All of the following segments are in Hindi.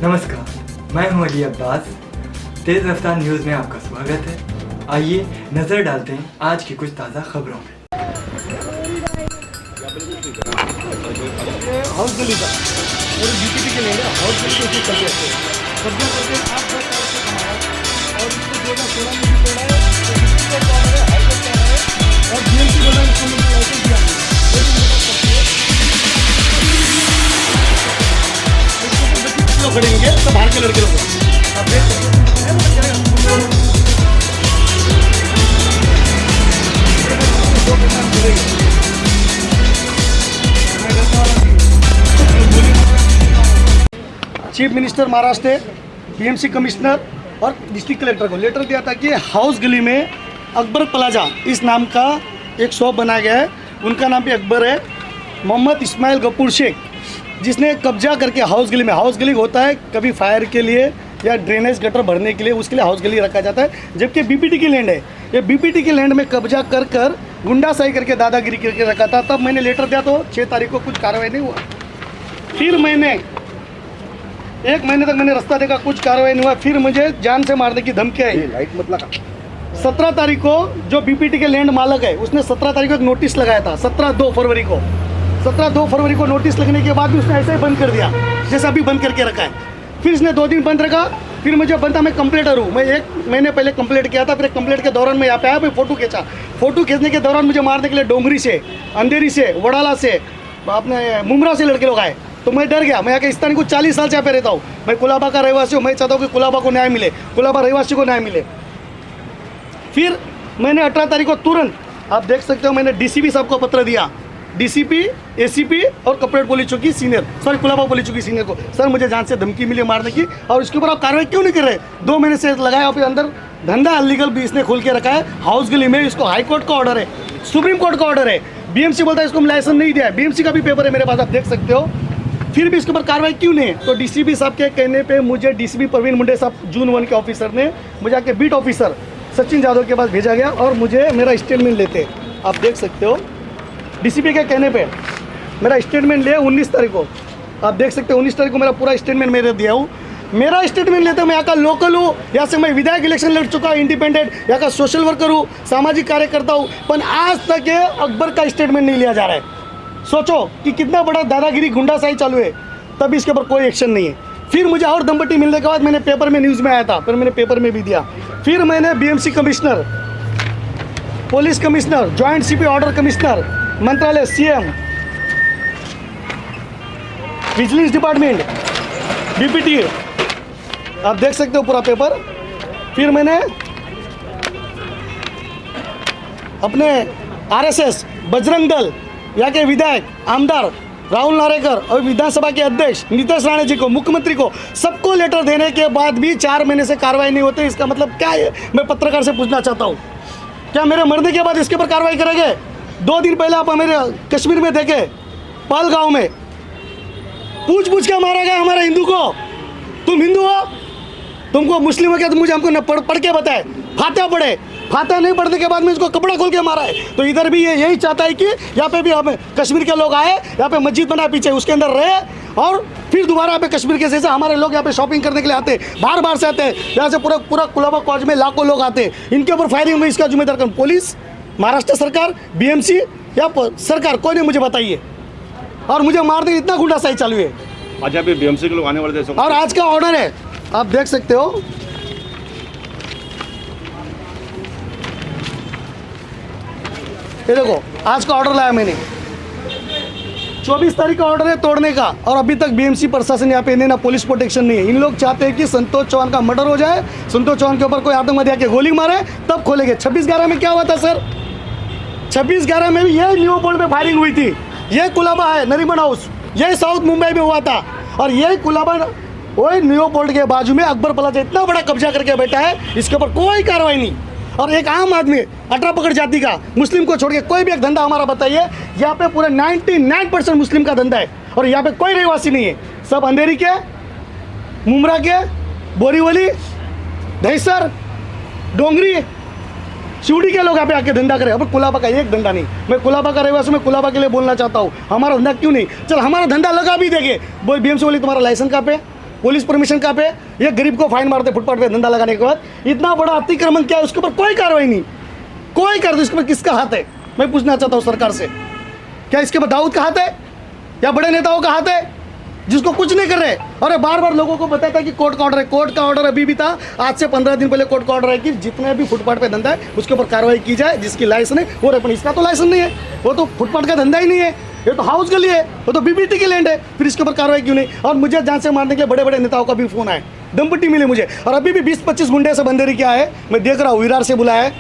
नमस्कार, मैं हूं अली अब्बास। तेज़ रफ्तार न्यूज़ में आपका स्वागत है। आइए नज़र डालते हैं आज की कुछ ताज़ा खबरों में। हाउस गली का और बीपीटी के लेंगे हाउस गली के कब्जा करके आप 10 साल से कमाया और इसको 2016 में भी तोड़ा है, तो डिस्ट्रिक्ट कोर्ट का ऑर्डर है, हाई कोर्ट का ऑर्डर है और बीएमसी बोला इसको मुझे लाइसेंस दिया नहीं, लेकिन मेरे पास सब है। इसको तो बच्चे लोग खड़ेंगे, सब बाहर के लड़के लोग आप देख सकते हैं। चीफ मिनिस्टर महाराष्ट्र ने बीएमसी कमिश्नर और डिस्ट्रिक्ट कलेक्टर को लेटर दिया था कि हाउस गली में अकबर प्लाजा इस नाम का एक शॉप बनाया गया है। उनका नाम भी अकबर है, मोहम्मद इस्माइल गफूर शेख, जिसने कब्जा करके हाउस गली में, हाउस गली होता है कभी फायर के लिए या ड्रेनेज गटर भरने के लिए, उसके लिए हाउस गली रखा जाता है, जबकि बीपीटी की लैंड है। ये बीपीटी की लैंड में कब्जा कर कर गुंडासाई करके दादागिरी करके रखा था। तब मैंने लेटर दिया तो 6 तारीख को कुछ कार्रवाई नहीं हुआ। फिर मैंने 1 महीने तक मैंने रास्ता देखा, कुछ कार्रवाई नहीं हुआ। फिर मुझे जान से मारने की धमकी आई। लाइट मतलब 17 तारीख को जो बीपीटी के लैंड मालक है उसने 17 तारीख को एक नोटिस लगाया था। 2 फरवरी को नोटिस लगने के बाद भी उसने ऐसे ही बंद कर दिया जैसे अभी बंद करके रखा है। फिर इसने 2 दिन बंद रखा। फिर मुझे बनता मैं कंप्लेंटर हूँ, मैं 1 महीने पहले कंप्लेंट किया था। फिर कंप्लेंट के दौरान मैं यहाँ पे आया, फिर फोटो खींचा। फोटो खींचने के दौरान मुझे मारने के लिए डोंगरी से, अंधेरी से, वडाला से, अपने मुमरा से लड़के लोग आए, तो मैं डर गया। मैं यहाँ के स्थानीय को 40 साल से यहाँ पे रहता हूँ। मैं कुलाबा का रहवासी हूँ। मैं चाहता हूँ कि कुलाबा को न्याय मिले, कुलाबा रहवासी को न्याय मिले। फिर मैंने 18 तारीख को तुरंत, आप देख सकते हो, मैंने डीसीपी साहब को पत्र दिया, डीसीपी, एसीपी और कपड़े पुलिस चौकी सीनियर, सॉरी कुलाबा पुलिस चौकी सीनियर को, सर मुझे जान से धमकी मिली मारने की और इसके ऊपर आप कार्रवाई क्यों नहीं कर रहे? 2 महीने से लगाया, फिर अंदर धंधा अनलीगल भी इसने खोल के रखा है हाउस गली में। इसको हाई कोर्ट का ऑर्डर है, सुप्रीम कोर्ट का ऑर्डर है, बीएमसी बोलता है इसको लाइसेंस नहीं दिया है, बीएमसी का भी पेपर है मेरे पास, आप देख सकते हो। फिर भी इसके ऊपर कार्रवाई क्यों नहीं है? तो डीसीपी साहब के कहने पे मुझे डीसीपी प्रवीण मुंडे साहब जून 1 के ऑफिसर ने मुझे आके बीट ऑफिसर सचिन यादव के पास भेजा गया और मुझे मेरा स्टेटमेंट लेते, आप देख सकते हो। डीसीपी के कहने पे मेरा स्टेटमेंट लिया 19 तारीख को, आप देख सकते हो। 19 तारीख को मेरा पूरा स्टेटमेंट मेरे दिया हूँ। मेरा स्टेटमेंट लेते मैं यहाँ का लोकल हूँ, यहाँ से मैं विधायक इलेक्शन लड़ चुका, इंडिपेंडेंट, यहाँ का सोशल वर्कर हूँ, सामाजिक कार्यकर्ता हूँ, पर आज तक ये अकबर का स्टेटमेंट नहीं लिया जा रहा है। सोचो कि कितना बड़ा दादागिरी गुंडासाई चालू है, तभी इसके ऊपर कोई एक्शन नहीं है। फिर मुझे और दमबट्टी मिलने के बाद मैंने पेपर में, न्यूज़ में आया था, फिर मैंने पेपर में भी दिया। फिर मैंने BMC commissioner, police commissioner, joint CP order commissioner, मंत्रालय, सीएम, विजिलेंस डिपार्टमेंट, बीपीटी, आप देख सकते हो पूरा पेपर। फिर मैंने अपने आरएसएस, बजरंग दल, यहाँ के विधायक, आमदार राहुल नारेकर और विधानसभा के अध्यक्ष नीतीश राणे जी को, मुख्यमंत्री को, सबको लेटर देने के बाद भी 4 महीने से कार्रवाई नहीं होती। इसका मतलब क्या है? मैं पत्रकार से पूछना चाहता हूँ, क्या मेरे मरने के बाद इसके ऊपर कार्रवाई करेंगे? 2 दिन पहले आप मेरे कश्मीर में देखे, पहलगांव में पूछ के मारा गया हमारे हिंदू को। तुम हिंदू हो, तुमको मुस्लिम हो क्या? तुम मुझे हमको न पढ़ के बताए, फातिहा पढ़े, फातिहा नहीं पढ़ने के बाद में इसको कपड़ा खोल के मारा है। तो इधर भी ये यही चाहता है कि यहाँ पे भी हमें कश्मीर के लोग आए, यहाँ पे मस्जिद बनाए पीछे, उसके अंदर रहे और फिर दोबारा यहाँ पे कश्मीर के जैसे हमारे लोग यहाँ पे शॉपिंग करने के लिए आते हैं, बार से आते हैं, यहाँ से पूरा कुलाबा कॉलेज में लाखों लोग आते हैं। इनके ऊपर फायरिंग में इसका जिम्मेदार कौन? पुलिस, महाराष्ट्र सरकार, बीएमसी या सरकार? कोई नहीं मुझे बताइए। और मुझे मारने इतना गुंडासाई चालू है। आज यहाँ पे बीएमसी के लोग आने वाले थे और आज का ऑर्डर है, आप देख सकते हो। ये देखो आज का ऑर्डर लाया मैंने, 24 तारीख का ऑर्डर है तोड़ने का, और अभी तक बीएमसी प्रशासन यहाँ पे ना पुलिस प्रोटेक्शन नहीं है। इन लोग चाहते हैं कि संतोष चौहान का मर्डर हो जाए, संतोष चौहान के ऊपर कोई आतंकवादी आके गोली मारे तब खोलेंगे। 26/11 में क्या हुआ था सर? 26/11 में भी ये न्यू पोर्ट में फायरिंग हुई थी। ये कुलाबा है, नरीमन हाउस, ये साउथ मुंबई में हुआ था। और ये कुलाबा वही न्यू पोर्ट के बाजू में अकबर प्लाजा इतना बड़ा कब्जा करके बैठा है, इसके ऊपर कोई कार्रवाई नहीं। और एक आम आदमी, अठरा पकड़ जाति का, मुस्लिम को छोड़ के कोई भी एक धंधा हमारा बताइए, यहाँ पे पूरे 99% मुस्लिम का धंधा है और यहाँ पे कोई रहवासी नहीं है। सब अंधेरी के, मुमरा के, बोरीवली, दहीसर, डोंगरी, शिवड़ी के लोग यहाँ पे आके धंधा करें। अब कुलाबा का एक धंधा नहीं। मैं कुलाबा का रहवासी, मैं कुलाबा के लिए बोलना चाहता हूँ, हमारा धंधा क्यों नहीं? चल हमारा धंधा लगा भी देंगे, बोल बीएमसी बोली तुम्हारा लाइसेंस कहाँ पे? पुलिस परमिशन कहाँ पे? ये गरीब को फाइन मारते फुटपाथ पे धंधा लगाने के बाद। इतना बड़ा अतिक्रमण क्या है, उसके ऊपर कोई कार्रवाई नहीं, कोई कार्रवाई। इसके ऊपर किसका हाथ है, मैं पूछना चाहता हूँ सरकार से। क्या इसके ऊपर दाऊद का हाथ है या बड़े नेताओं का हाथ है, जिसको कुछ नहीं कर रहे? और बार बार लोगों को बताता है कि कोर्ट का ऑर्डर है। कोर्ट का ऑर्डर अभी भी था, आज से 15 दिन पहले कोर्ट का ऑर्डर है कि जितने भी फुटपाथ पे धंधा है उसके ऊपर कार्रवाई की जाए, जिसकी लाइसेंस है वो रहे। इसका तो लाइसेंस नहीं है, वो तो फुटपाथ का धंधा ही नहीं है, ये तो हाउस गली है, वो तो बीबीटी की लैंड है, फिर इसके ऊपर कार्रवाई क्यों नहीं? और मुझे जान से मारने के लिए बड़े बड़े नेताओं का भी फोन आया, दमपट्टी मिले मुझे। और अभी भी 20-25 गुंडे से बंदेरी क्या है, मैं देख रहा हूँ। विरार से बुलाया है,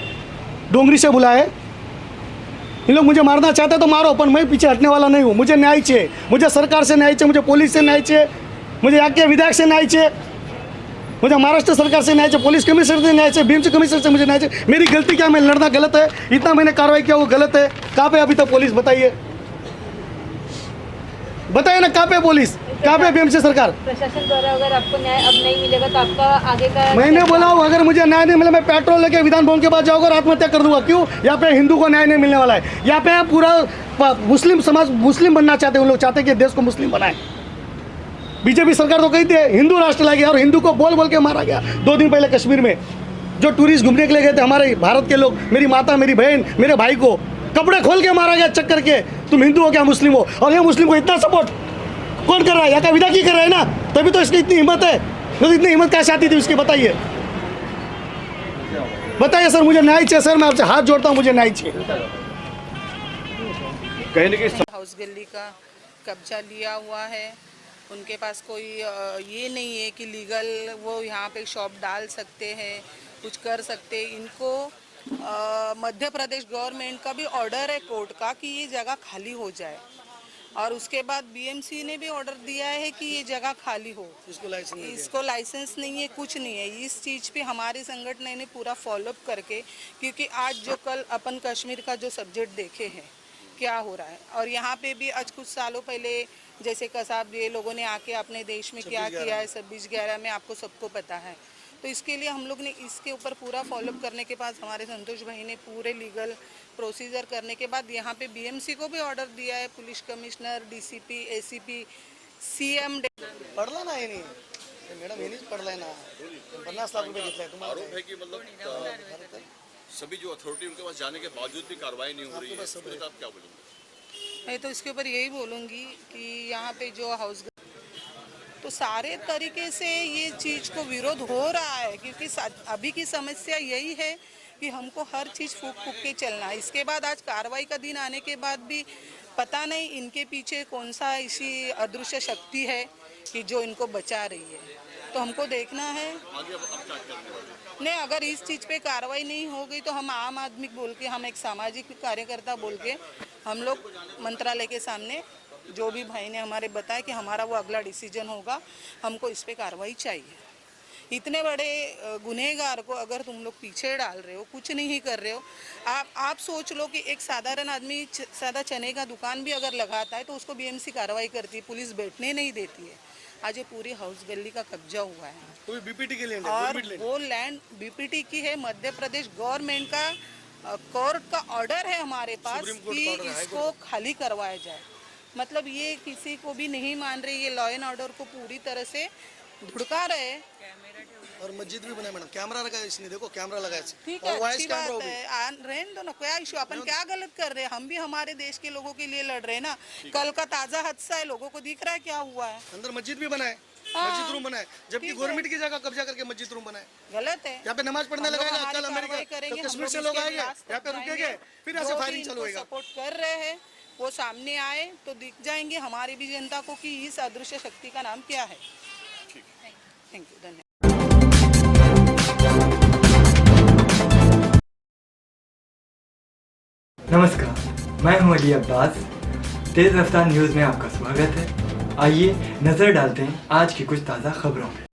डोंगरी से बुलाया है। इन लोग मुझे मारना चाहते हैं तो मारो, पर मैं पीछे हटने वाला नहीं हूँ। मुझे न्याय चाहिए, मुझे सरकार से न्याय चाहिए, मुझे पुलिस से न्याय चाहिए, मुझे यहाँ के विधायक से न्याय चाहिए, मुझे महाराष्ट्र सरकार से न्याय चाहिए, पुलिस कमिश्नर से न्याय चाहिए, बीएमसी कमिश्नर से मुझे न्याय चाहिए। मेरी गलती क्या, मैं लड़ना गलत है? इतना मैंने कार्रवाई किया वो गलत है? कहाँ पे अभी तक पुलिस? बताइए बताइए ना, कहाँ पे पुलिस, कहाँ पे बीएमसी सरकार? प्रशासन द्वारा अगर आपको न्याय अब नहीं मिलेगा तो आपका आगे का मैंने बोला हूँ, अगर मुझे न्याय नहीं मिला मैं पेट्रोल लेके विधान भवन के पास जाऊंगा और आत्महत्या कर दूंगा। क्यों? यहाँ पे हिंदू को न्याय नहीं मिलने वाला है। यहाँ पे पूरा मुस्लिम समाज मुस्लिम बनना चाहते हैं, उन लोग चाहते हैं कि देश को मुस्लिम बनाए। बीजेपी सरकार तो कहती है हिंदू राष्ट्र लाएगी, और हिंदू को बोल बोल के मारा गया 2 दिन पहले कश्मीर में। जो टूरिस्ट घूमने के लिए गए थे हमारे भारत के लोग, मेरी माता, मेरी बहन, मेरे भाई को कपड़े खोल के मारा गया चक्कर के, तुम हिंदू हो क्या मुस्लिम हो? और ये मुस्लिम को इतना सपोर्ट कौन कर रहा है? यहाँ का विधायक ही कर रहा है ना, तभी तो इसकी इतनी हिम्मत है। तो इतनी हिम्मत कैसे आती थी उसकी? बताइए बताइए सर, मुझे न्याय चाहिए सर, मैं आपसे हाथ जोड़ता हूँ, मुझे न्याय चाहिए। कहीं ना कहीं हाउस गली का कब्जा लिया हुआ है, उनके पास कोई ये नहीं है कि लीगल वो यहाँ पे शॉप डाल सकते हैं, कुछ कर सकते। इनको मध्य प्रदेश गवर्नमेंट का भी ऑर्डर है कोर्ट का कि ये जगह खाली हो जाए, और उसके बाद बीएमसी ने भी ऑर्डर दिया है कि ये जगह खाली हो। इसको लाइसेंस नहीं है, कुछ नहीं है। इस चीज़ पे हमारे संगठन ने पूरा फॉलोअप करके, क्योंकि आज जो कल अपन कश्मीर का जो सब्जेक्ट देखे हैं क्या हो रहा है, और यहाँ पे भी आज कुछ सालों पहले जैसे कसाब ये लोगों ने आके अपने देश में क्या किया है 26/11 में, आपको सबको पता है। तो इसके लिए हम लोग ने इसके ऊपर पूरा फॉलोअप करने के बाद हमारे संतोष भाई ने पूरे लीगल प्रोसीजर करने के बाद यहाँ पे बीएमसी को भी ऑर्डर दिया है, police commissioner, DCP, ACP, CM. पडला नाही नाही मॅडम, यांनीच पडलाय ना, 50 लाख रुपये घेतलाय तुम्हाला। आरोप है कि मतलब सभी जो अथॉरिटी उनके पास जाने के बावजूद भी कार्रवाई नहीं हो रही है, तो आप क्या बोलेंगे? मैं तो इसके ऊपर यही बोलूँगी कि यहाँ पे जो हाउस तो सारे तरीके से ये चीज़ को विरोध हो रहा है, क्योंकि अभी की समस्या यही है कि हमको हर चीज़ फूक फूक के चलना है। इसके बाद आज कार्रवाई का दिन आने के बाद भी पता नहीं इनके पीछे कौन सा ऐसी अदृश्य शक्ति है कि जो इनको बचा रही है, तो हमको देखना है। नहीं, अगर इस चीज़ पे कार्रवाई नहीं हो गई तो हम आम आदमी बोल के, हम एक सामाजिक कार्यकर्ता बोल के हम लोग मंत्रालय के सामने, जो भी भाई ने हमारे बताया कि हमारा वो अगला डिसीजन होगा, हमको इस पे कार्रवाई चाहिए। इतने बड़े गुनहगार को अगर तुम लोग पीछे डाल रहे हो, कुछ नहीं कर रहे हो। आप सोच लो कि एक साधारण आदमी सादा चने का दुकान भी अगर लगाता है तो उसको बीएमसी कार्रवाई करती है, पुलिस बैठने नहीं देती है। आज ये पूरी हाउस गली का कब्जा हुआ है, तो बीपीटी की लैंड है, और वो लैंड बीपीटी की है। मध्य प्रदेश गवर्नमेंट का कोर्ट का ऑर्डर है हमारे पास कि इसको खाली करवाया जाए। मतलब ये किसी को भी नहीं मान रही, ये लॉ एंड ऑर्डर को पूरी तरह से धुड़का रहे। और मस्जिद भी बना मैडम, कैमरा लगा है इसने, देखो कैमरा लगा है, ठीक है, अच्छी बात है, रहने दो ना, क्या इशू। अपन क्या गलत कर रहे हैं? हम भी हमारे देश के लोगों के लिए लड़ रहे हैं ना। कल का ताजा हादसा है, लोगों को दिख रहा है क्या हुआ है। अंदर मस्जिद भी बना है, मस्जिद रूम बना है, जबकि गवर्नमेंट की जगह कब्जा करके मस्जिद रूम बना है। गलत है। यहाँ पे नमाज पढ़ने लगाएगा, कल अमेरिका तो कश्मीर से लोग आएंगे, यहाँ पे रुकेंगे, फिर यहाँ से फायरिंग चालू होगा। सपोर्ट कर रहे हैं, वो सामने आए तो दिख जाएंगे हमारी भी जनता को कि इस अदृश्य शक्ति का नाम क्या है। थैंक यू, धन्यवाद। नमस्कार, मैं हूं अली अब्बास। तेज़ रफ्तार न्यूज़ में आपका स्वागत है। आइए नज़र डालते हैं आज की कुछ ताज़ा खबरों में।